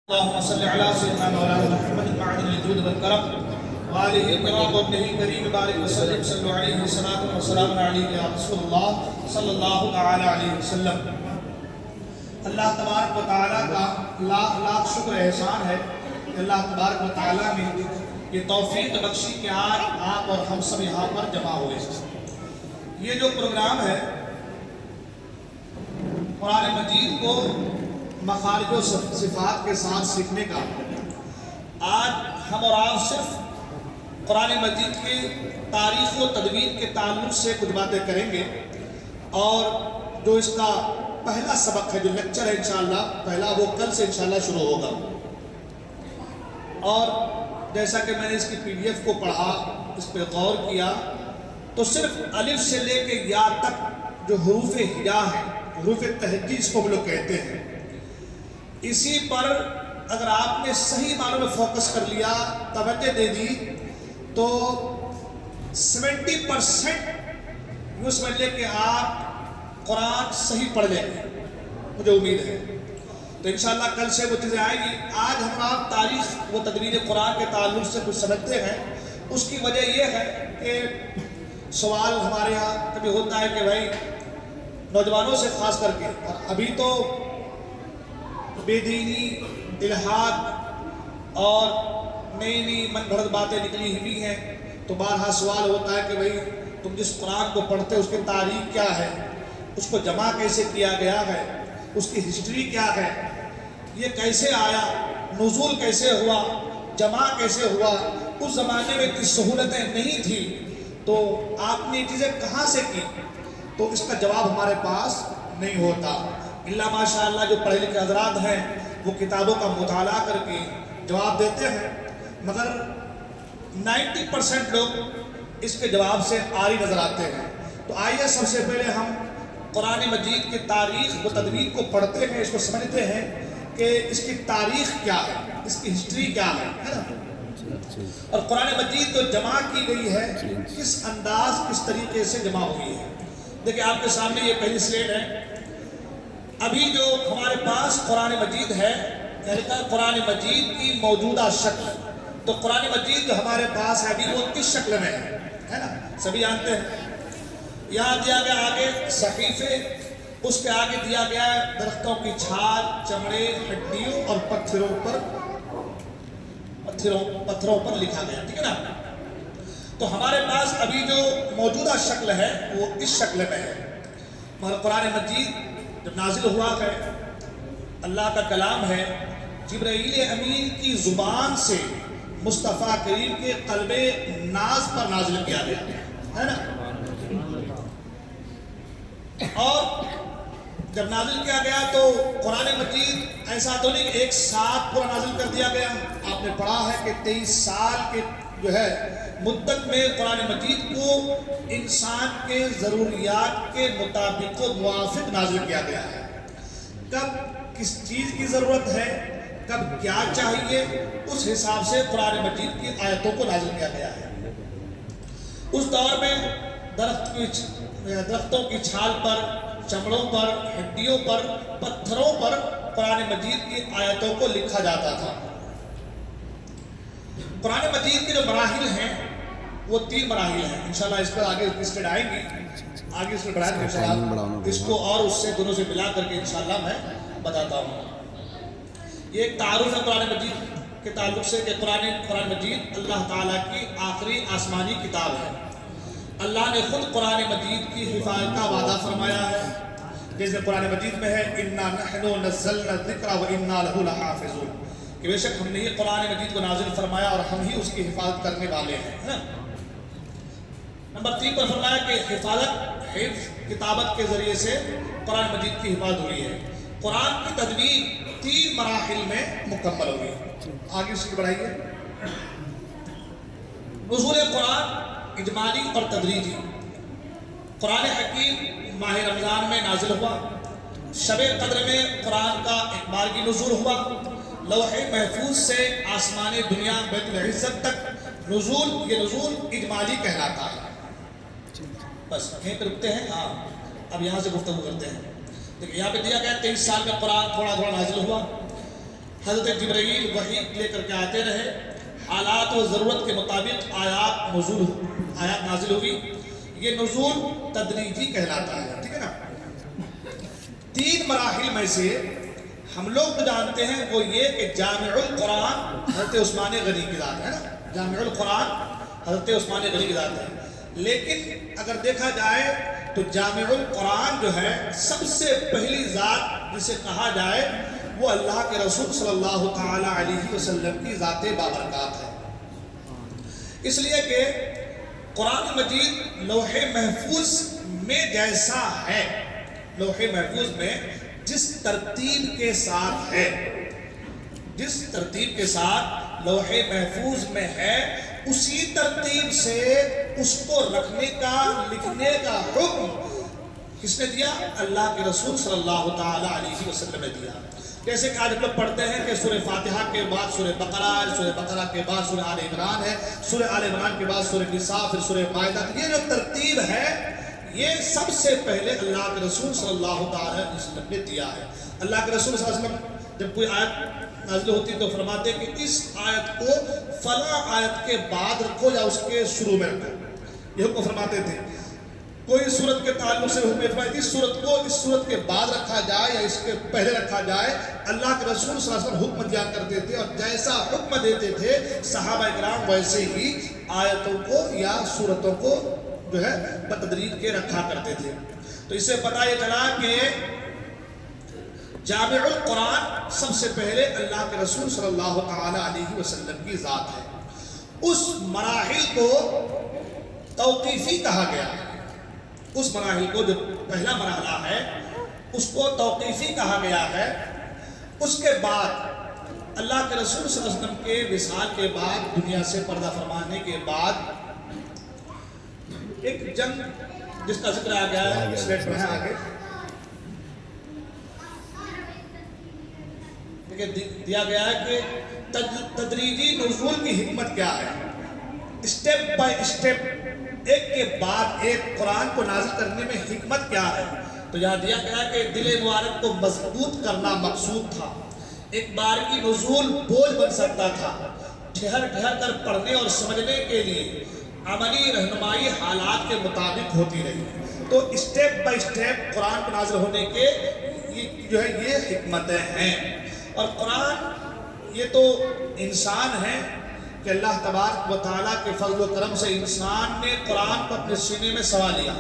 اللهم صل على سيدنا مولانا محمد معدن الجود والكرم وآله الكرام وابنه الكريم بارك وسلم صلوا عليه صلاة وسلام عليك يا رسول الله صلی اللہ تعالی علیہ وسلم۔ اللہ تبارک و تعالیٰ کا لاکھ لاکھ شکر احسان ہے کہ اللہ تبارک و تعالیٰ نے یہ توفیق بخشی کہ آج آپ اور ہم سب یہاں پر جمع ہوئے۔ یہ جو پروگرام ہے قرآن مجید کو مخارج و صفات کے ساتھ سیکھنے کا، آج ہم اور آپ صرف قرآن مجید کی تاریخ و تدوین کے تعلق سے کچھ باتیں کریں گے، اور جو اس کا پہلا سبق ہے، جو لیکچر ہے انشاءاللہ پہلا، وہ کل سے انشاءاللہ شروع ہوگا۔ اور جیسا کہ میں نے اس کی پی ڈی ایف کو پڑھا، اس پہ غور کیا، تو صرف الف سے لے کے یا تک جو حروف ہجا ہیں، حروف تہجی جس کو ہم لوگ کہتے ہیں، اسی پر اگر آپ نے صحیح معنوں میں فوکس کر لیا، توجہ دے دی، تو 70% یوں سمجھ لیں کہ آپ قرآن صحیح پڑھ لیں گے، مجھے امید ہے۔ تو انشاءاللہ کل سے وہ چیزیں آئیں گی۔ آج ہم آپ تاریخ و تدوین قرآن کے تعلق سے کچھ سمجھتے ہیں۔ اس کی وجہ یہ ہے کہ سوال ہمارے یہاں کبھی ہوتا ہے کہ بھائی نوجوانوں سے خاص کر کے، ابھی تو بے دینی، الحاد اور نئی نئی من گھڑت باتیں نکلی ہوئی ہیں، تو بارہا سوال ہوتا ہے کہ بھئی تم جس قرآن کو پڑھتے اس کی تاریخ کیا ہے، اس کو جمع کیسے کیا گیا ہے، اس کی ہسٹری کیا ہے، یہ کیسے آیا، نزول کیسے ہوا، جمع کیسے ہوا، اس زمانے میں اتنی سہولتیں نہیں تھیں، تو آپ نے یہ چیزیں کہاں سے کی؟ تو اس کا جواب ہمارے پاس نہیں ہوتا، اللہ ماشاءاللہ جو پڑھے لکھے حضرات ہیں وہ کتابوں کا مطالعہ کر کے جواب دیتے ہیں، مگر 90% لوگ اس کے جواب سے عاری نظر آتے ہیں۔ تو آئیے سب سے پہلے ہم قرآن مجید کی تاریخ و تدوین کو پڑھتے ہیں، اس کو سمجھتے ہیں کہ اس کی تاریخ کیا ہے، اس کی ہسٹری کیا ہے نا؟ اور قرآن مجید جو جمع کی گئی ہے کس انداز، کس طریقے سے جمع ہوئی ہے۔ دیکھیں آپ کے سامنے یہ پہلی سلیڈ ہے۔ ابھی جو ہمارے پاس قرآن مجید ہے، یعنی کہ قرآن مجید کی موجودہ شکل، تو قرآن مجید جو ہمارے پاس ہے ابھی وہ کس شکل میں ہے نا؟ سبھی جانتے ہیں۔ یہاں دیا گیا آگے صحیفے، اس کے آگے دیا گیا ہے درختوں کی چھال، چمڑے، ہڈیوں اور پتھروں پر لکھا گیا، ٹھیک ہے نا؟ تو ہمارے پاس ابھی جو موجودہ شکل ہے وہ اس شکل میں ہے، مگر قرآن مجید جب نازل ہوا ہے، اللہ کا کلام ہے، جبرائیل امین کی زبان سے مصطفیٰ کریم کے قلب ناز پر نازل کیا گیا ہے نا؟ اور جب نازل کیا گیا تو قرآن مجید ایسا تو نہیں کہ ایک ساتھ پورا نازل کر دیا گیا۔ آپ نے پڑھا ہے کہ 23 سال کے جو ہے مدت میں قرآن مجید کو انسان کے ضروریات کے مطابق و موافق نازل کیا گیا ہے۔ کب کس چیز کی ضرورت ہے، کب کیا چاہیے، اس حساب سے قرآن مجید کی آیتوں کو نازل کیا گیا ہے۔ اس دور میں درختوں کی چھال پر، چمڑوں پر، ہڈیوں پر، پتھروں پر قرآن مجید کی آیتوں کو لکھا جاتا تھا۔ قرآن مجید کے جو مراحل ہیں وہ 3 مراحل ہیں، انشاءاللہ اس پر آگے سلائڈ آئیں گی، آگے اس میں بڑھائیں گے انشاءاللہ، اس کو اور اس سے دونوں سے ملا کر کے انشاءاللہ میں بتاتا ہوں۔ یہ ایک تعارف ہے قرآن مجید کے تعلق سے کہ قرآن مجید اللہ تعالیٰ کی آخری آسمانی کتاب ہے۔ اللہ نے خود قرآن مجید کی حفاظت کا وعدہ فرمایا ہے، جیسے قرآن مجید میں ہے اِنَّا نَحْنُ نَزَّلْنَا الذِّكْرَ وَإِنَّا لَهُ لَحَافِظُونَ، کہ بے شک ہم نے یہ قرآن مجید کو نازل فرمایا اور ہم ہی اس کی حفاظت کرنے والے ہیں نا؟ نمبر 3 پر فرمایا کہ حفظ کتابت کے ذریعے سے قرآن مجید کی حفاظت ہوئی ہے۔ قرآن کی تدوین 3 مراحل میں مکمل ہوئی۔ آگے اس کی بڑھائیے۔ نزول قرآن اجمالی اور تدریجی۔ قرآن حکیم ماہ رمضان میں نازل ہوا، شب قدر میں قرآن کا ایک بارگی نزول ہوا، لوح محفوظ سے آسمان دنیا بیت العزت تک نزول، یہ نزول اجمالی کہلاتا ہے۔ بس یہیں پہ رکتے ہیں، ہاں اب یہاں سے گفتگو کرتے ہیں۔ دیکھیں یہاں پہ دیا گیا 23 سال میں قرآن تھوڑا تھوڑا نازل ہوا۔ حضرت جبرائیل وحی لے کر کے آتے رہے، حالات و ضرورت کے مطابق آیات نازل ہوئی. یہ نزول تدریجی کہلاتا ہے، ٹھیک ہے نا. 3 مراحل میں سے ہم لوگ جانتے ہیں وہ یہ کہ جامع القرآن حضرت عثمان غنی کی ذات ہے نا، جامع القرآن حضرت عثمان غنی کی ذات ہے. لیکن اگر دیکھا جائے تو جامع القرآن جو ہے سب سے پہلی ذات جسے کہا جائے وہ اللہ کے رسول صلی اللہ تعالی علیہ وسلم کی ذات بابرکات ہے. اس لیے کہ قرآن مجید لوح محفوظ میں جیسا ہے، لوح محفوظ میں جس ترتیب کے ساتھ ہے، جس ترتیب کے ساتھ لوح محفوظ میں ہے، اسی ترتیب سے اس کو رکھنے کا، لکھنے کا حکم کس نے دیا؟ اللہ کے رسول صلی اللہ تعالی علیہ وسلم نے دیا. جیسے کہ آج ہم لوگ پڑھتے ہیں کہ سورہ فاتحہ کے بعد سورہ بقرہ ہے، سورہ بقرہ کے بعد سورہ آل عمران ہے، سورہ آل عمران کے بعد سورہ نساء، پھر سورہ مائدہ. یہ جو ترتیب ہے یہ سب سے پہلے اللہ کے رسول صلی اللہ تعالی علیہ وسلم نے دیا ہے. اللہ کے رسول صلی اللہ علیہ وسلم جب کوئی آیت نازل ہوتی تو فرماتے کہ اس آیت کو فلاں آیت کے بعد رکھو یا اس کے شروع میں رکھو، یہ حکم فرماتے تھے. کوئی صورت کے تعلق سے حکم فرمایا اس صورت کو اس صورت کے بعد رکھا جائے یا اس کے پہلے رکھا جائے. اللہ کے رسول صلی اللہ علیہ وسلم حکم دیا کرتے تھے، اور جیسا حکم دیتے تھے صحابہ کرام ویسے ہی آیتوں کو یا صورتوں کو جو ہے بتدریج کے رکھا کرتے تھے. تو اس سے پتہ یہ چلا کہ جامع القرآن سب سے پہلے اللہ کے رسول صلی اللہ تعالی علیہ وسلم کی ذات ہے. اس مراحل کو توقیفی کہا گیا ہے. اس مراحل کو جو پہلا مرحلہ ہے اس کو توقیفی کہا گیا ہے. اس کے بعد اللہ کے رسول صلی اللہ علیہ وسلم کے وصال کے بعد، دنیا سے پردہ فرمانے کے بعد ایک جنگ جس کا ذکر آ گیا ہے سلیٹ میں ہے آگے دیا گیا ہے کہ تدریجی نزول کی حکمت کیا ہے. اسٹیپ بائی اسٹیپ، ایک کے بعد ایک قرآن کو نازل کرنے میں حکمت کیا ہے. تو یہاں دیا گیا کہ دل مبارک کو مضبوط کرنا مقصود تھا. ایک بار کی نزول بوجھ بن سکتا تھا، ٹھہر کر پڑھنے اور سمجھنے کے لیے عملی رہنمائی حالات کے مطابق ہوتی رہی. تو اسٹیپ بائی اسٹیپ قرآن کو نازل ہونے کے جو ہے یہ حکمتیں ہیں. اور قرآن یہ تو انسان ہے کہ اللہ تبارک و تعالیٰ کے فضل و کرم سے انسان نے قرآن کو اپنے سینے میں سما لیا.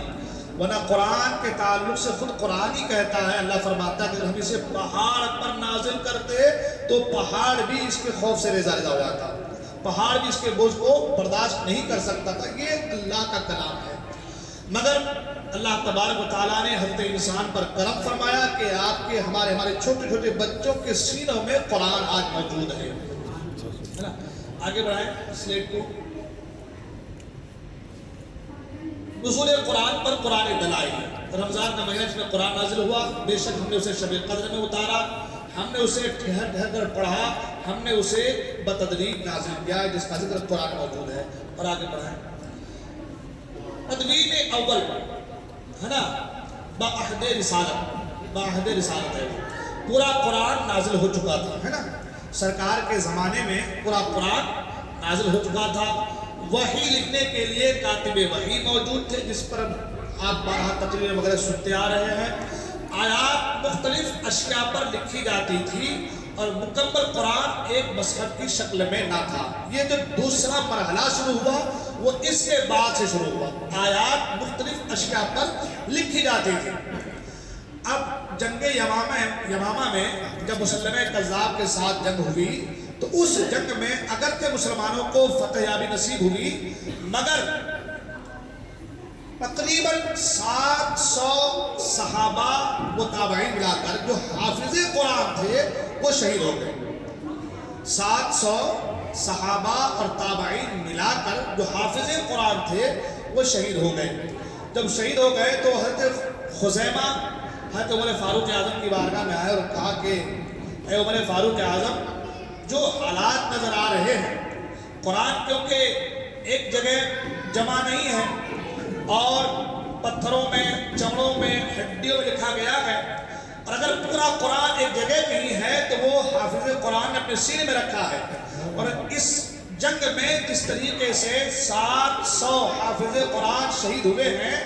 ورنہ قرآن کے تعلق سے خود قرآن ہی کہتا ہے، اللہ فرماتا ہے کہ ہم اسے پہاڑ پر نازل کرتے تو پہاڑ بھی اس کے خوف سے ریزہ ہو جاتا، پہاڑ بھی اس کے بوجھ کو برداشت نہیں کر سکتا تھا. یہ اللہ کا کلام ہے. مگر اللہ تبارک و تعالیٰ نے حضرت انسان پر کرم فرمایا کہ آپ کے ہمارے چھوٹے چھوٹے بچوں کے سینوں میں قرآن آج موجود ہے. آگے بڑھائیں سلیٹ کو. نزول قرآن پر قرآن دلائل. رمضان کا مہینہ میں قرآن نازل ہوا، بے شک ہم نے اسے شب قدر میں اتارا، ہم نے اسے ٹھہر کر پڑھا، ہم نے اسے بتدریج نازل کیا جس کا ذکر قرآن موجود ہے. اور آگے بڑھائیں. تدوین اول ہے نا، باعہد رسالت ہے. پورا قرآن نازل ہو چکا تھا ہے نا، سرکار کے زمانے میں پورا قرآن نازل ہو چکا تھا. وحی لکھنے کے لیے کاتب وحی موجود تھے جس پر آپ بارہا تقریر وغیرہ سنتے آ رہے ہیں. آیات مختلف اشیاء پر لکھی جاتی تھی اور مکمل قرآن ایک مصحف کی شکل میں نہ تھا. یہ جو دوسرا مرحلہ شروع ہوا وہ اس کے بعد سے شروع ہوا. آیات مختلف اشیاء پر لکھی جاتی تھی. اب جنگ یمامہ میں جب مسلمہ کذاب کے ساتھ جنگ ہوئی تو اس جنگ میں اگرچہ مسلمانوں کو فتح یابی نصیب ہوئی مگر تقریباً 700 صحابہ و تابعین ملا کر جو حافظ قرآن تھے وہ شہید ہو گئے. 700 صحابہ اور تابعین ملا کر جو حافظ قرآن تھے وہ شہید ہو گئے. جب شہید ہو گئے تو حضرت خزیمہ حضرت عمر فاروق اعظم کی بارگاہ میں آئے اور کہا کہ اے عمر فاروق اعظم، جو حالات نظر آ رہے ہیں، قرآن کیونکہ ایک جگہ جمع نہیں ہے اور پتھروں میں، چمڑوں میں، ہڈیوں میں لکھا گیا ہے اور اگر پورا قرآن ایک جگہ کہیں ہے تو وہ حافظ قرآن نے اپنے سینے میں رکھا ہے. اور اس جنگ میں جس طریقے سے 700 حافظ قرآن شہید ہوئے ہیں،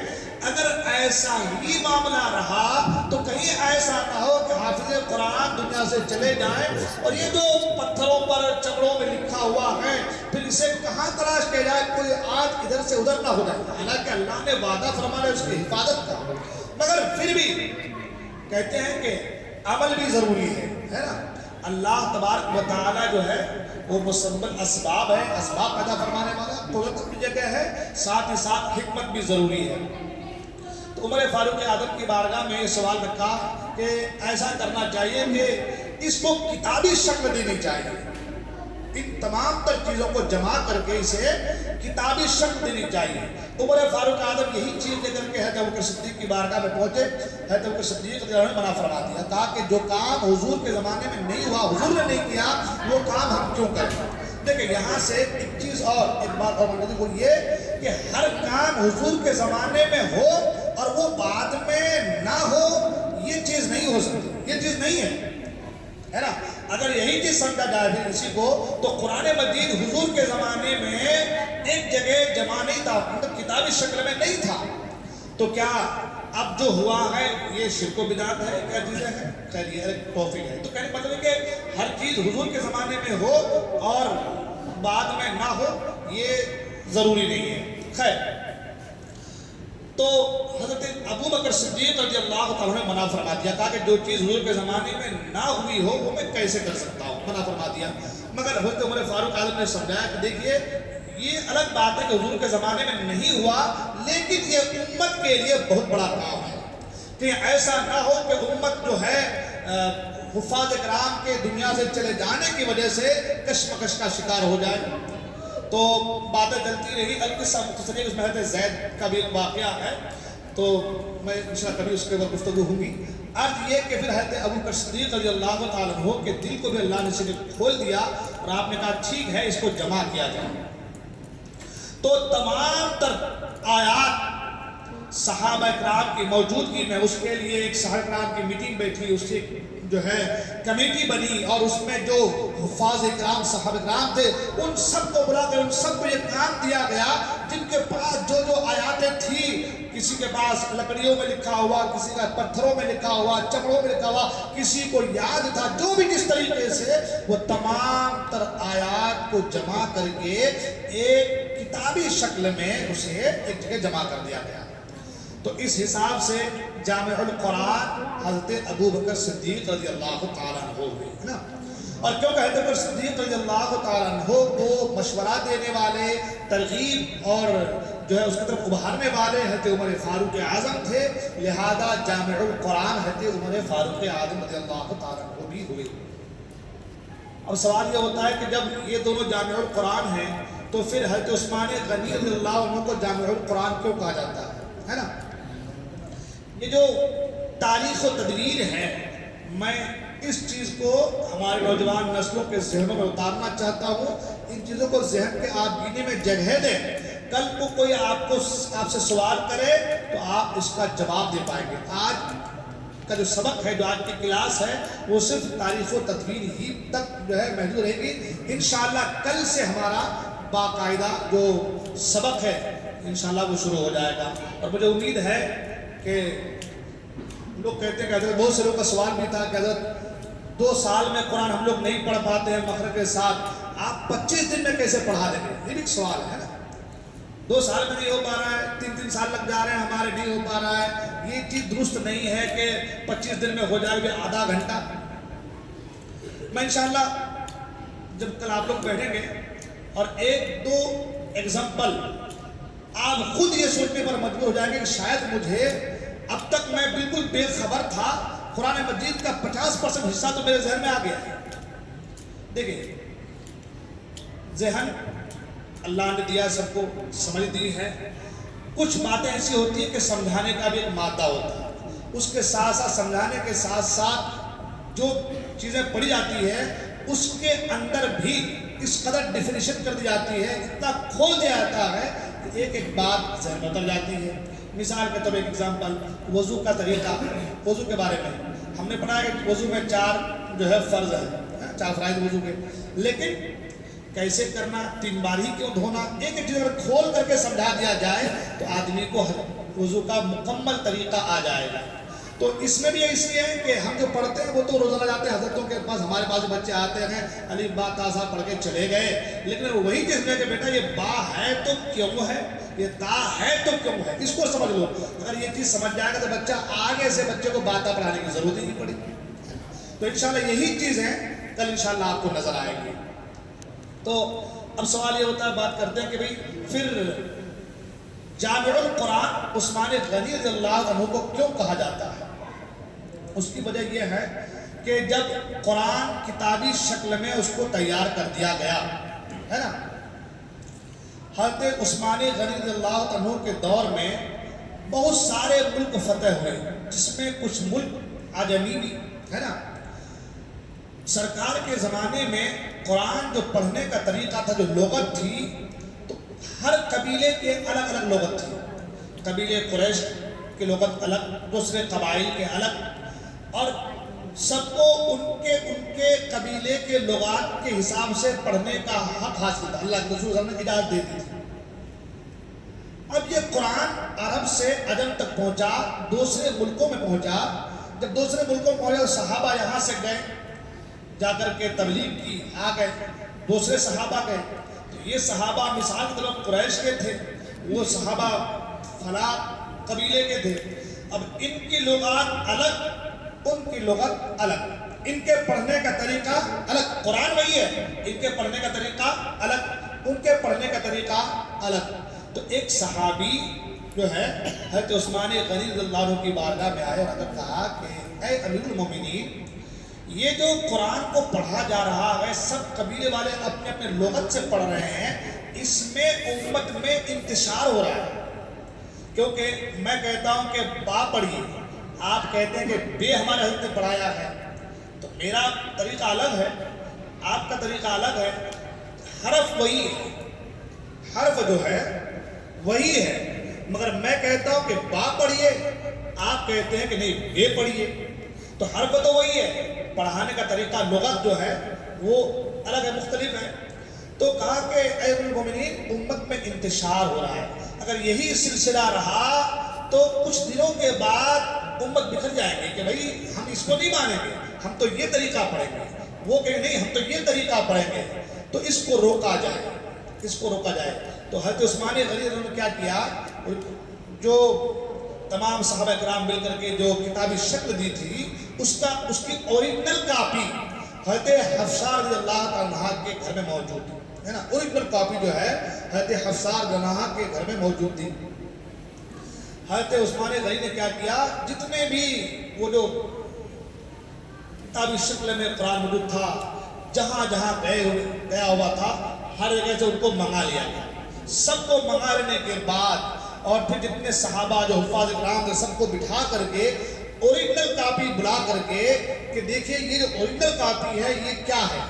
اگر ایسا ہی معاملہ رہا تو کہیں ایسا نہ ہو کہ حافظ قرآن دنیا سے چلے جائیں اور یہ جو پتھروں پر چمڑوں میں لکھا ہوا ہے پھر اسے کہاں تلاش کیا جائے، کوئی آج ادھر سے ادھر نہ ہو جائے. حالانکہ اللہ نے وعدہ فرمایا اس کی حفاظت کا، مگر پھر بھی کہتے ہیں کہ عمل بھی ضروری ہے نا. اللہ تبارک و تعالیٰ جو ہے وہ مسبب اسباب ہے، اسباب پیدا فرمانے والا، قدرت اپنی جگہ ہے، ساتھ ہی ساتھ حکمت بھی ضروری ہے. تو عمر فاروق اعظم کی بارگاہ میں یہ سوال رکھا کہ ایسا کرنا چاہیے کہ اس کو کتابی شکل دینی چاہیے، ان تمام تر چیزوں کو جمع کر کے اسے کتابی شکل دینی چاہیے. عمر فاروق اعظم یہی چیز لے کر کے حضرت ابوبکر صدیق کی بارگاہ میں پہنچے. حضرت ابوبکر صدیق نے منع فرما دیا، کہا کہ جو کام حضور کے زمانے میں نہیں ہوا، حضور نے نہیں کیا، وہ کام ہم کیوں کریں. دیکھیں یہاں سے ایک چیز اور ایک بات اور بتاتی وہ یہ کہ ہر کام حضور کے زمانے میں ہو اور وہ بعد میں نہ ہو، یہ چیز نہیں ہو سکتی، یہ چیز نہیں ہے نا. اگر یہی چیز سمجھا جائے پھر کسی کو تو قرآن مجید حضور کے زمانے میں ایک جگہ جمع نہیں تھا، مطلب کتابی شکل میں نہیں تھا، تو کیا اب جو ہوا ہے یہ شرک و بدعت ہے، کیا چیزیں ہیں؟ خیر یہ توفیق ہے. تو کہنے مطلب ہے کہ ہر چیز حضور کے زمانے میں ہو اور بعد میں نہ ہو یہ ضروری نہیں ہے. خیر تو حضرت ابوبکر صدیق رضی اللہ تعالیٰ نے منع فرما دیا، کہا کہ جو چیز حضور کے زمانے میں نہ ہوئی ہو وہ میں کیسے کر سکتا ہوں، منع فرما دیا. مگر حضرت عمر فاروق اعظم نے سمجھایا کہ دیکھیے یہ الگ بات ہے کہ حضور کے زمانے میں نہیں ہوا، لیکن یہ امت کے لیے بہت بڑا کام ہے کہ ایسا نہ ہو کہ امت جو ہے حفاظ کرام کے دنیا سے چلے جانے کی وجہ سے کشمکش کا شکار ہو جائے. تو باتیں چلتی رہی. القصہ مختصر ہے، اس میں حضرت زید کا بھی ایک واقعہ ہے، تو میں انشاءاللہ کبھی اس کے اوپر گفتگو ہوں گی. عرض یہ کہ پھر حضرت ابوبکر صدیق رضی اللہ تعالیٰ عنہ کے دل کو بھی اللہ نے سے کھول دیا اور آپ نے کہا ٹھیک ہے اس کو جمع کیا جائے. تو تمام تر آیات صحابہ اکرام کی موجودگی میں اس کے لیے ایک صحابہ اکرام کی میٹنگ بیٹھی، اس سے جو ہے کمیٹی بنی اور اس میں جو حفاظ اکرام صحابہ اکرام تھے ان سب کو بلا کر ان سب کو یہ کام دیا گیا جن کے پاس جو آیاتیں تھیں، کسی کے پاس لکڑیوں میں لکھا ہوا، کسی کا پتھروں میں لکھا ہوا، چمڑوں میں لکھا ہوا، کسی کو یاد تھا، جو بھی جس طریقے سے وہ تمام تر آیات کو جمع کر کے ایک کتابی شکل میں اسے ایک جگہ جمع کر دیا گیا. تو اس حساب سے جامع القرآن حضرت ابوبکر صدیق رضی اللہ تعالیٰ عنہ ہوئے ہے نا. اور کیونکہ حضرت ابوبکر صدیق رضی اللہ تعالیٰ عنہ کو مشورہ دینے والے، ترغیب اور جو ہے اس کی طرف ابھارنے والے حضرت عمر فاروق اعظم تھے، لہذا جامع القرآن حضرت عمر فاروق اعظم رضی اللہ تعالیٰ عنہ بھی ہوئے. اب سوال یہ ہوتا ہے کہ جب یہ دونوں جامع القرآن ہیں تو پھر حضرت عثمان غنی رضی اللہ عنہ کو جامع القرآن کیوں کہا جاتا ہے نا. یہ جو تاریخ و تدویر ہے، میں اس چیز کو ہمارے نوجوان نسلوں کے ذہنوں میں اتارنا چاہتا ہوں. ان چیزوں کو ذہن کے آبگینے میں جگہ دیں. کل کو کوئی آپ سے سوال کرے تو آپ اس کا جواب دے پائیں گے. آج کا جو سبق ہے، جو آج کی کلاس ہے، وہ صرف تاریخ و تدویر ہی تک جو ہے محدود رہے گی. انشاءاللہ کل سے ہمارا باقاعدہ جو سبق ہے انشاءاللہ وہ شروع ہو جائے گا. اور مجھے امید ہے کہ لوگ کہتے ہیں کہ حضرت بہت سے لوگ کا سوال بھی تھا کہ حضرت 2 سال میں قرآن ہم لوگ نہیں پڑھ پاتے ہیں مخرج کے ساتھ، آپ 25 دن میں کیسے پڑھا دیں گے؟ یہ بھی ایک سوال ہے نا. 2 سال میں نہیں ہو پا رہا ہے، 3 سال لگ جا رہے ہیں ہمارے، نہیں ہو پا رہا ہے. یہ چیز درست نہیں ہے کہ 25 دن میں ہو جائے گا آدھا گھنٹہ. میں انشاءاللہ جب کل آپ لوگ بیٹھیں گے اور 1-2 ایگزامپل آپ خود یہ سوچنے پر مجبور ہو جائیں گے کہ شاید مجھے اب تک میں بالکل بے خبر تھا، قرآن مجید کا 50% حصہ تو میرے ذہن میں آ گیا ہے. دیکھیں ذہن اللہ نے دیا، سب کو سمجھ دی ہے. کچھ باتیں ایسی ہوتی ہیں کہ سمجھانے کا بھی ایک مادہ ہوتا ہے، اس کے ساتھ ساتھ سمجھانے کے ساتھ ساتھ جو چیزیں پڑھی جاتی ہے اس کے اندر بھی اس قدر ڈیفینیشن کر دی جاتی ہے، اتنا کھول دیا جاتا ہے کہ ایک ایک بات ذہن میں اتر جاتی ہے. مثال کے طور پر ایک ایگزامپل، وضو کا طریقہ، وضو کے بارے میں ہم نے پڑھا کہ وضو میں 4 جو ہے فرض ہے، 4 فرائض وضو کے، لیکن کیسے کرنا، 3 بار ہی کیوں دھونا، ایک ایک چیز اگر کھول کر کے سمجھا دیا جائے تو آدمی کو وضو کا مکمل طریقہ آ جائے گا۔ تو اس میں بھی اس لیے ہے کہ ہم جو پڑھتے ہیں وہ تو روزانہ جاتے ہیں حضرتوں کے پاس، ہمارے پاس بچے آتے ہیں الف با تا سا پڑھ کے چلے گئے، لیکن وہی چیز ہے کہ بیٹا یہ با ہے تو کیوں ہے، یہ تا ہے تو کیوں ہے، اس کو سمجھ لو۔ اگر یہ چیز سمجھ جائے گا تو بچہ آگے سے بچے کو باتا پڑھانے کی ضرورت ہی نہیں پڑے گی۔ تو انشاءاللہ یہی چیزیں کل انشاءاللہ آپ کو نظر آئیں گی۔ تو اب سوال یہ ہوتا ہے، بات کرتے ہیں کہ بھئی پھر جامع القرآن عثمان غنی رضی اللہ عنہ کو کیوں کہا جاتا ہے؟ اس کی وجہ یہ ہے کہ جب قرآن کتابی شکل میں اس کو تیار کر دیا گیا ہے نا، حضرت عثمان غنی رضی اللہ عنہ کے دور میں بہت سارے ملک فتح ہوئے، جس میں کچھ ملک عجمی بھی ہے نا۔ سرکار کے زمانے میں قرآن جو پڑھنے کا طریقہ تھا، جو لغت تھی، تو ہر قبیلے کے الگ الگ لغت تھی۔ قبیلے قریش کی لغت الگ، دوسرے قبائل کے الگ، اور سب کو ان کے قبیلے کے لغات کے حساب سے پڑھنے کا حق حاصل تھا، اللہ کے رسول صلی اللہ علیہ وسلم نے اجازت دے دی تھی۔ اب یہ قرآن عرب سے عجم تک پہنچا، دوسرے ملکوں میں پہنچا۔ جب دوسرے ملکوں میں پہنچا تو صحابہ یہاں سے گئے، جا کر کے تبلیغ کی، آ گئے، دوسرے صحابہ گئے، تو یہ صحابہ مثال کی طرف قریش کے تھے، وہ صحابہ فلاں قبیلے کے تھے۔ اب ان کی لغات الگ، ان کی لغت الگ، ان کے پڑھنے کا طریقہ الگ، قرآن وہی ہے، ان کے پڑھنے کا طریقہ الگ، ان کے پڑھنے کا طریقہ الگ۔ تو ایک صحابی جو ہے حضرت عثمان غنی رضی اللہ عنہ کی بارگاہ میں آئے اور کہا کہ اے امیر المومنین، یہ جو قرآن کو پڑھا جا رہا ہے، سب قبیلے والے اپنے اپنے لغت سے پڑھ رہے ہیں، اس میں امت میں انتشار ہو رہا ہے، کیونکہ میں کہتا ہوں کہ با پڑھیے، آپ کہتے ہیں کہ بے ہمارے حضرت نے پڑھایا ہے، تو میرا طریقہ الگ ہے، آپ کا طریقہ الگ ہے، حرف وہی ہے، حرف جو ہے وہی ہے، مگر میں کہتا ہوں کہ با پڑھیے، آپ کہتے ہیں کہ نہیں بے پڑھیے، تو حرف تو وہی ہے، پڑھانے کا طریقہ لغت جو ہے وہ الگ ہے، مختلف ہے۔ تو کہا کہ اے المومنین، امت میں انتشار ہو رہا ہے، اگر یہی سلسلہ رہا تو کچھ دنوں کے بعد امت بکھر جائیں گے کہ بھائی ہم اس کو نہیں مانیں گے، ہم تو یہ طریقہ پڑھیں گے، وہ کہ نہیں ہم تو یہ طریقہ پڑھیں گے، تو اس کو روکا جائے، اس کو روکا جائے۔ تو حضرت عثمان غنی نے کیا کیا، جو تمام صحابہ کرام مل کر کے جو کتابی شکل دی تھی، اس کی اوریجنل کاپی حضرت حفصہ رضی اللہ عنہا کے گھر میں موجود ہے نا، اوریجنل کاپی جو ہے حضرت حفصہ رضی اللہ عنہا کے گھر میں موجود تھی۔ حضرت عثمان غنی نے کیا کیا، جتنے بھی وہ جو کتابی شکل میں قرآن موجود تھا، جہاں جہاں گیا ہوا تھا، ہر جگہ سے ان کو منگا لیا گیا۔ سب کو منگا لینے کے بعد اور پھر جتنے صحابہ جو حفاظ کرام تھے، سب کو بٹھا کر کے اوریجنل کاپی بلا کر کے کہ دیکھیے یہ جو اوریجنل کاپی ہے یہ کیا ہے۔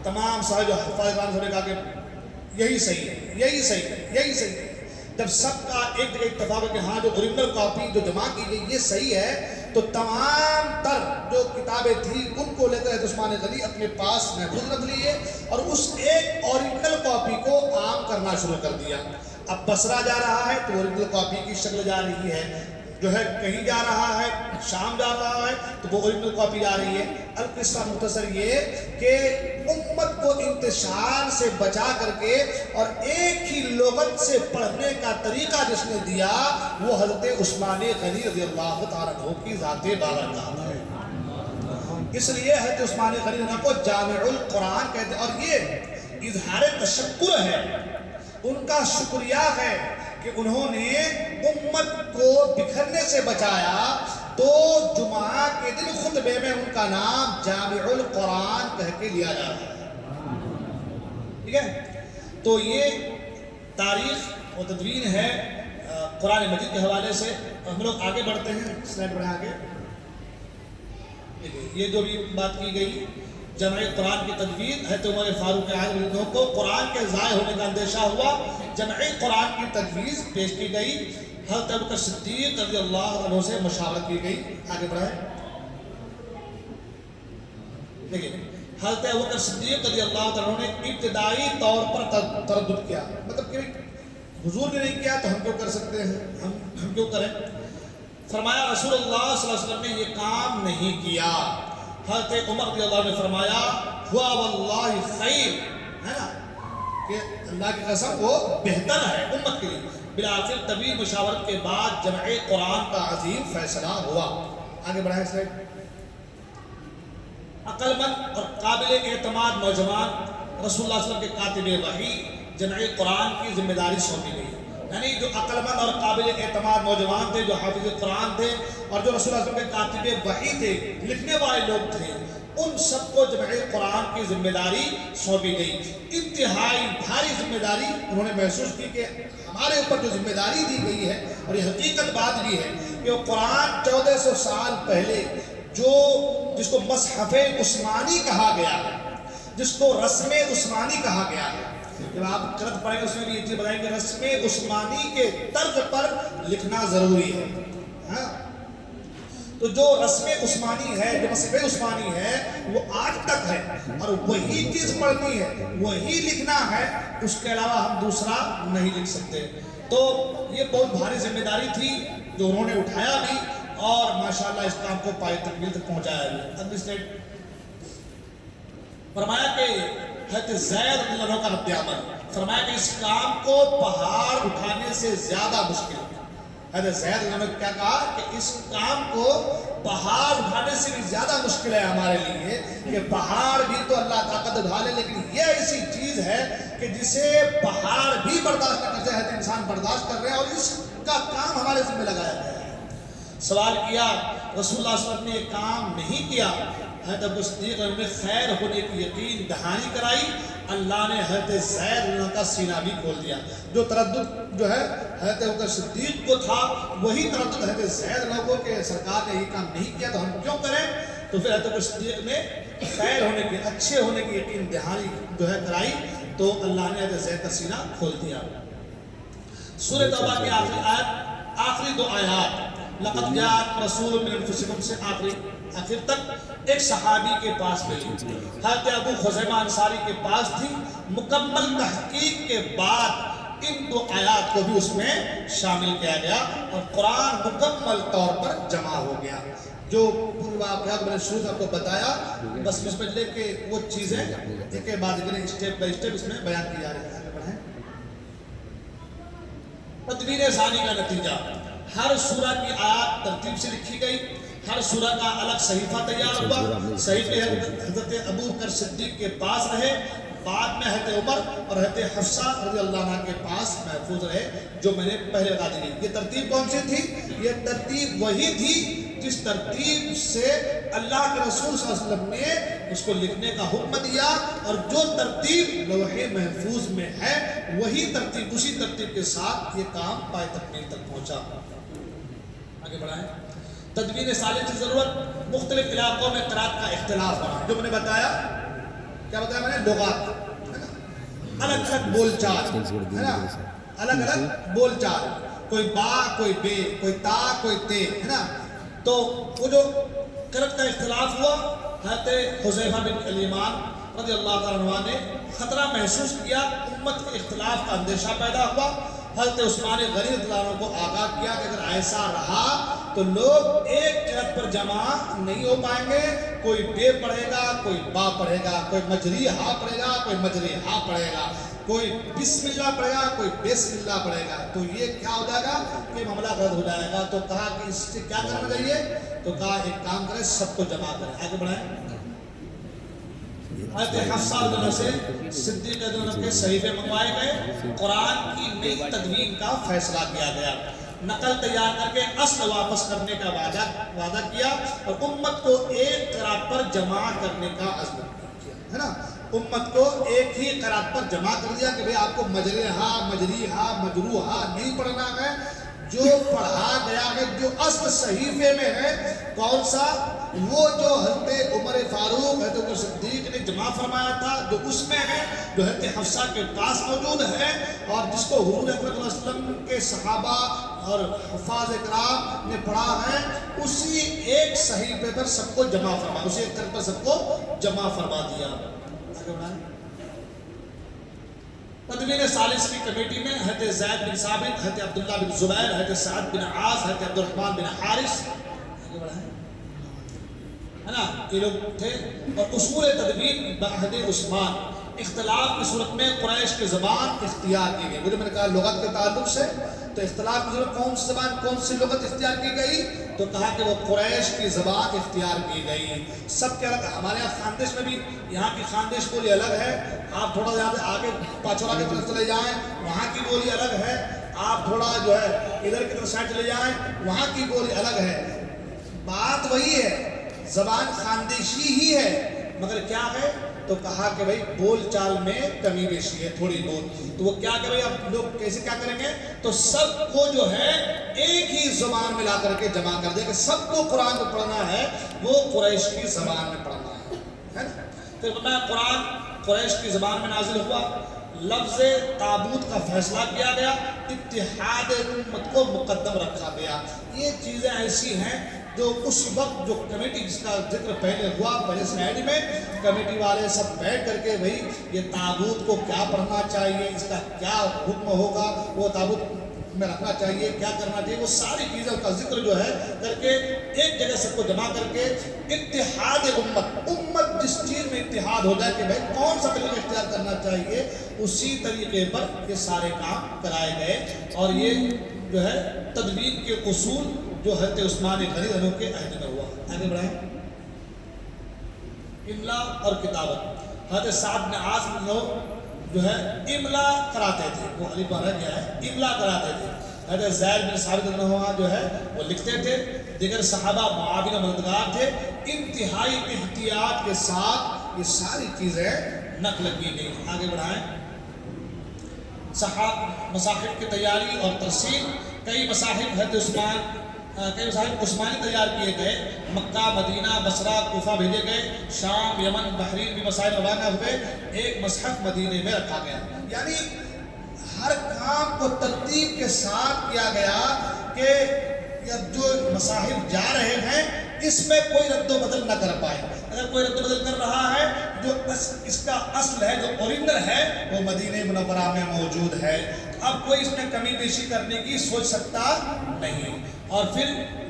تمام صحابہ جو حفاظ کرام نے کہا کہ یہی صحیح ہے، یہی صحیح ہے، یہی صحیح ہے۔ جب سب کا ایک جگہ اتفاق ہے کہ ہاں جو اوریجنل کاپی جو جمع کی گئی یہ صحیح ہے، تو تمام تر جو کتابیں تھیں ان کو لے کر عثمان غنی اپنے پاس محفوظ رکھ لیے اور اس ایک اوریجنل کاپی کو عام کرنا شروع کر دیا۔ اب بصرہ جا رہا ہے تو اوریجنل کاپی کی شکل جا رہی ہے، جو ہے کہیں جا رہا ہے، شام جا رہا ہے تو وہ اوریجنل کاپی جا رہی ہے۔ القصہ مختصر یہ کہ امت کو انتشار سے بچا کر کے اور ایک ہی لغت سے پڑھنے کا طریقہ جس نے دیا وہ حضرت عثمان غنی رضی اللہ تعالیٰ عنہ کی ذات بابرکات ہے۔ اس لیے حضرت عثمان غنی عنہ کو جامع القرآن کہتے ہیں، اور یہ اظہار تشکر ہے، ان کا شکریہ ہے کہ انہوں نے امت کو بکھرنے سے بچایا۔ تو جمعہ کے دن خطبے میں ان کا نام جامع القرآن کہہ کے لیا جا رہا ہے، ٹھیک ہے۔ تو یہ تاریخ و تدوین ہے قرآن مجید کے حوالے سے۔ ہم لوگ آگے بڑھتے ہیں، سلائڈ بڑھیں آگے۔ یہ جو بھی بات کی گئی جمع قرآن کی تدوین، حضرت عمر فاروق اعظم کو قرآن کے ضائع ہونے کا اندیشہ ہوا، جمع قرآن کی تجویز پیش کی گئی، حضرت ابوبکر صدیق رضی اللہ عنہ سے مشاورت کی گئی۔ آگے بڑھائیں۔ دیکھیے حضرت ابوبکر صدیق رضی اللہ عنہ نے ابتدائی طور پر تردد کیا، مطلب کہ حضور نے نہیں کیا تو ہم کیوں کر سکتے ہیں، ہم کیوں کریں؟ فرمایا رسول اللہ صلی اللہ علیہ وسلم نے یہ کام نہیں کیا۔ حضرت عمر رضی اللہ عنہ نے فرمایا ہوا واللہ خیر، ہے نا کہ اللہ کی قسم وہ بہتر ہے امت کے لیے۔ بالآخر طویل مشاورت کے بعد جمع قرآن کا عظیم فیصلہ ہوا۔ آگے بڑھائیں سلائڈ۔ عقل مند اور قابل اعتماد نوجوان رسول اللہ صلی اللہ علیہ وسلم کے کاتب وحی جمع قرآن کی ذمہ داری سونپی گئی، یعنی جو عقل مند اور قابل اعتماد نوجوان تھے، جو حافظ قرآن تھے اور جو رسول اللہ صلی اللہ علیہ وسلم کے کاتب وحی تھے، لکھنے والے لوگ تھے، ان سب کو جمع قرآن کی ذمہ داری سونپی گئی۔ انتہائی بھاری ذمہ داری انہوں نے محسوس کی کہ ہمارے اوپر جو ذمہ داری دی گئی ہے، اور یہ حقیقت بات بھی ہے کہ وہ قرآن 1400 سال پہلے جس کو مصحف عثمانی کہا گیا ہے، جس کو رسم عثمانی کہا گیا ہے، جب آپ قرأت پڑھیں گے اس میں بھی یہ چیز بتائیں گے رسم عثمانی کے طرز پر لکھنا ضروری ہے۔ ہاں تو جو رسم عثمانی ہے، جو مصحف عثمانی ہے، وہ آج تک ہے اور وہی چیز پڑھنی ہے، وہی لکھنا ہے، اس کے علاوہ ہم دوسرا نہیں لکھ سکتے۔ تو یہ بہت بھاری ذمہ داری تھی جو انہوں نے اٹھایا بھی، اور ماشاءاللہ اس کام کو پائے تکمیل تک پہنچایا بھی۔ اگلی سلائڈ۔ فرمایا کہ حضرت زید رضی اللہ عنہ کا رد عمل، فرمایا کہ اس کام کو پہاڑ اٹھانے سے زیادہ مشکل ہے۔ حضرت زید رضی اللہ عنہ نے کیا کہا کہ اس کام کو پہاڑ اٹھانے سے بھی زیادہ مشکل ہے ہمارے لیے، کہ پہاڑ بھی تو اللہ طاقت اٹھا لے، لیکن یہ ایسی چیز ہے کہ جسے پہاڑ بھی برداشت نہ کر سکتے، انسان برداشت کر رہے ہیں، اور اس کا کام ہمارے ذمہ لگایا گیا ہے۔ سوال کیا رسول اللہ صلی اللہ علیہ وسلم نے یہ کام نہیں کیا، حضرت ابو صدیق نے خیر ہونے کی یقین دہانی کرائی، اللہ نے حضرت زید کا سینہ بھی کھول دیا۔ جو تردد جو ہے حضرت ابو صدیق کو تھا، وہی تردد حضرت زید کو کہ سرکار نے یہ کام نہیں کیا تو ہم کیوں کریں، تو پھر حضرت ابو صدیق نے خیر ہونے کی، اچھے ہونے کی یقین دہانی جو ہے کرائی، تو اللہ نے حضرت زید کا سینہ کھول دیا۔ سورہ توبہ کی آخری آیت، آخری دو آیات، لقد جاءت رسول من انفسکم سے آخر تک ایک صحابی کے پاس گئی، حضرت ابو خزیمہ انصاری کے پاس تھی۔ مکمل تحقیق کے بعد ان دو آیات کو بھی اس میں شامل کیا گیا اور قرآن مکمل طور پر جمع ہو گیا۔ جو پوری واقعات میں نے شروع سے آپ کو بتایا، بس اس میں لے کے وہ چیزیں ایک کے بعد ایک اسٹیپ بائی اسٹیپ اس میں بیان کی جا رہی ہیں۔ آگے بڑھیں۔ تدوین ثانی کا نتیجہ، ہر سورہ کی آیات ترتیب سے لکھی گئی، ہر سورہ کا الگ صحیفہ تیار ہوا، صحیفے حضرت ابو بکر صدیق کے پاس رہے، بعد میں حضرت عمر اور حضرت حفصہ رضی اللہ عنہ کے پاس محفوظ رہے، جو میں نے پہلے بتا دی۔ یہ ترتیب کون سی تھی؟ یہ ترتیب وہی تھی جس ترتیب سے اللہ کے رسول صلی اللہ علیہ وسلم نے اس کو لکھنے کا حکم دیا، اور جو ترتیب لوح محفوظ میں ہے وہی ترتیب، اسی ترتیب کے ساتھ یہ کام پائے تکمیل تک پہنچا۔ آگے بڑھائیں۔ تدوین ثالث کی ضرورت، مختلف علاقوں میں قرات کا اختلاف ہونا، جو میں نے بتایا، کیا بتایا میں نے؟ لغات، الگ الگ بول چال ہے نا، الگ الگ بول چال، کوئی با کوئی بے، کوئی تا کوئی تے، ہے نا۔ تو وہ جو قرات کا اختلاف ہوا، حضرت حذیفہ بن الیمان رضی اللہ عنہ نے خطرہ محسوس کیا، امت کے اختلاف کا اندیشہ پیدا ہوا، حضرت عثمان غنی رضی اللہ عنہ کو آگاہ کیا کہ اگر ایسا رہا تو لوگ ایک قرات پر جمع نہیں ہو پائیں گے، کوئی بے پڑھے گا، کوئی با پڑھے گا، کوئی مجری ہا پڑھے گا، کوئی مجری ہا پڑھے گا، کوئی بسم اللہ پڑھے گا، کوئی بسم اللہ پڑھے گا، تو یہ کیا ہو جائے گا کہ معاملہ غلط ہو جائے گا۔ تو کہا کہ اس سے کیا کرنا چاہیے؟ تو کہا ایک کام کریں، سب کو جمع کریں۔ آگے بڑھائیں۔ حضرت حفصہ رضی اللہ سے صدیق رضی اللہ کے صحیفے منگوائے گئے، قرآن کی نئی تدوین کا فیصلہ کیا گیا، نقل تیار کر کے اصل واپس کرنے کا وعدہ کیا، اور امت کو ایک قرات پر جمع کرنے کا عزم کیا، ہے نا۔ امت کو ایک ہی قرات پر جمع کر دیا کہ بھئی آپ کو مجرحہ، مجریحہ، مجروحہ نہیں پڑھنا ہے، جو پڑھا گیا ہے جو اصل صحیفے میں ہے کون سا؟ وہ جو حضرت عمر فاروق حضرت عمر صدیق نے جمع فرمایا تھا، جو اس میں ہے، جو حضرت حفصہ کے پاس موجود ہے، اور جس کو حضور اکرم صلی اللہ علیہ وسلم کے صحابہ اور حفاظ اکرام نے پڑھا ہے، اسی ایک صحیفے پر سب کو جمع فرما، اسی ایک پر سب کو جمع فرما دیا۔ تدوین ثالث کی کمیٹی میں حضرت زید بن ثابت، حضرت عبداللہ بن زبیر، حضرت سعد بن عاص، حضرت عبد الرحمن بن حارث ہے نا، یہ لوگ تھے۔ اور اصول تدوین بعہد عثمان، اختلاف کی صورت میں قریش کی زبان اختیار کی گئی۔ مجھے میں نے کہا لغت کے تعلق سے تو اختلاف کی صورت کون سی زبان کون سی لغت اختیار کی گئی؟ تو کہا کہ وہ قریش کی زبان اختیار کی گئی۔ سب کے الگ، ہمارے یہاں خاندش میں بھی یہاں کی خاندش بولی الگ ہے، آپ تھوڑا زیادہ آگے پاچورا کی طرف چلے جائیں وہاں کی بولی الگ ہے، آپ تھوڑا جو ہے ادھر کی طرف سائڈ چلے جائیں وہاں کی بولی الگ ہے۔ بات وہی ہے، زبان خاندشی ہی ہے، مگر کیا ہے؟ تو کہا کہ بھئی بول چال میں کمی بیشی ہے تھوڑی بہت، تو وہ کیا کہ بھئی اب لوگ کیسے کیا کریں گے؟ تو سب کو جو ہے ایک ہی زبان میں لا کر کے جمع کر دیں کہ سب کو قرآن کو پڑھنا ہے، وہ قریش کی زبان میں پڑھنا ہے نا۔ پھر فرمایا قرآن قریش کی زبان میں نازل ہوا، لفظ تابوت کا فیصلہ کیا گیا، اتحاد امت کو مقدم رکھا گیا۔ یہ چیزیں ایسی ہیں جو اس وقت جو کمیٹی جس کا ذکر پہلے ہوا پہلے سلائیڈ میں، کمیٹی والے سب بیٹھ کر کے بھئی یہ تابوت کو کیا پڑھنا چاہیے، اس کا کیا حکم ہوگا، وہ تابوت میں رکھنا چاہیے، کیا کرنا چاہیے، وہ ساری چیزوں کا ذکر جو ہے کر کے ایک جگہ سب کو جمع کر کے اتحاد امت جس چیز میں اتحاد ہو جائے کہ بھئی کون سا طریقہ اختیار کرنا چاہیے، اسی طریقے پر یہ سارے کام کرائے گئے۔ اور یہ جو ہے تدوین کے اصول جو حضرت عثمان غنی عنہ کے عہد میں ہوا۔ آگے بڑھائیں۔ املا اور کتابت، حضرت سعد بن عاص بن جو ہے املا کراتے تھے، وہ علی بارہ کیا ہے املا کراتے تھے۔ حضرت زید بن ثابت عنہ جو ہے وہ لکھتے تھے، دیگر صحابہ معاون و مددگار تھے۔ انتہائی احتیاط کے ساتھ یہ ساری چیزیں نقل کی گئی۔ آگے بڑھائیں۔ مصاحف کی تیاری اور ترسیل، کئی مصاحف عثمانی تیار کیے گئے، مکہ، مدینہ، بصرہ، کوفہ بھیجے گئے، شام، یمن، بحرین بھی مصاحف روانہ ہوئے، ایک مصحف مدینے میں رکھا گیا۔ یعنی ہر کام کو ترتیب کے ساتھ کیا گیا کہ اب جو مصاحف جا رہے ہیں اس میں کوئی رد و بدل نہ کر پائے۔ اگر کوئی رد و بدل کر رہا ہے جو اس کا اصل ہے، جو اوریجنل ہے، وہ مدینہ منورہ میں موجود ہے، اب کوئی اس میں کمی بیشی کرنے کی سوچ سکتا نہیں۔ اور پھر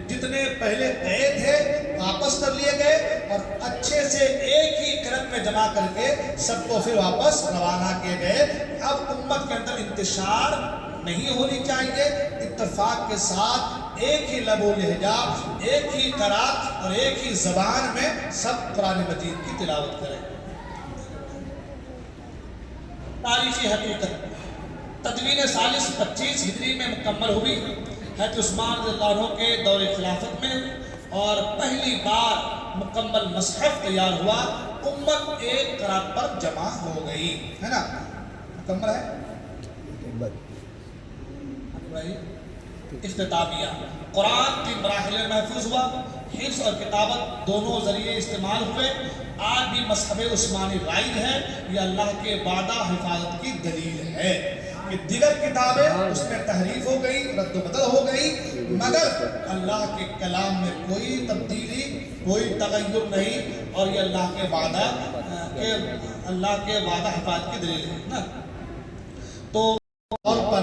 جتنے پہلے گئے تھے واپس کر لیے گئے اور اچھے سے ایک ہی کرت میں جمع کر کے سب کو پھر واپس روانہ کیے گئے۔ اب امت کے اندر انتشار نہیں ہونی چاہیے، اتفاق کے ساتھ ایک ہی لب و لہجہ، ایک ہی قرات اور ایک ہی زبان میں سب قرآن مجید کی تلاوت کریں۔ تاریخی حقیقت، تدوین ثالث 25 ہجری میں مکمل ہوئی حضرت عثمان رضی اللہ عنہ کے دور خلافت میں، اور پہلی بار مکمل مصحف تیار ہوا، امت ایک قرات پر جمع ہو گئی ہے نا۔ مکمل ہے اختتامیہ، قرآن کی مراحل میں محفوظ ہوا، حفظ اور کتابت دونوں ذریعے استعمال ہوئے۔ آج بھی مصحف عثمانی رائج ہے، یہ اللہ کے وعدہ حفاظت کی دلیل ہے کہ دیگر کتابیں اس میں تحریف ہو گئی، رد و بدل ہو گئی، مگر اللہ کے کلام میں کوئی تبدیلی کوئی تغیر نہیں، اور یہ اللہ کے وعدہ حفاظت کی دلیل ہے نا۔ تو اور پر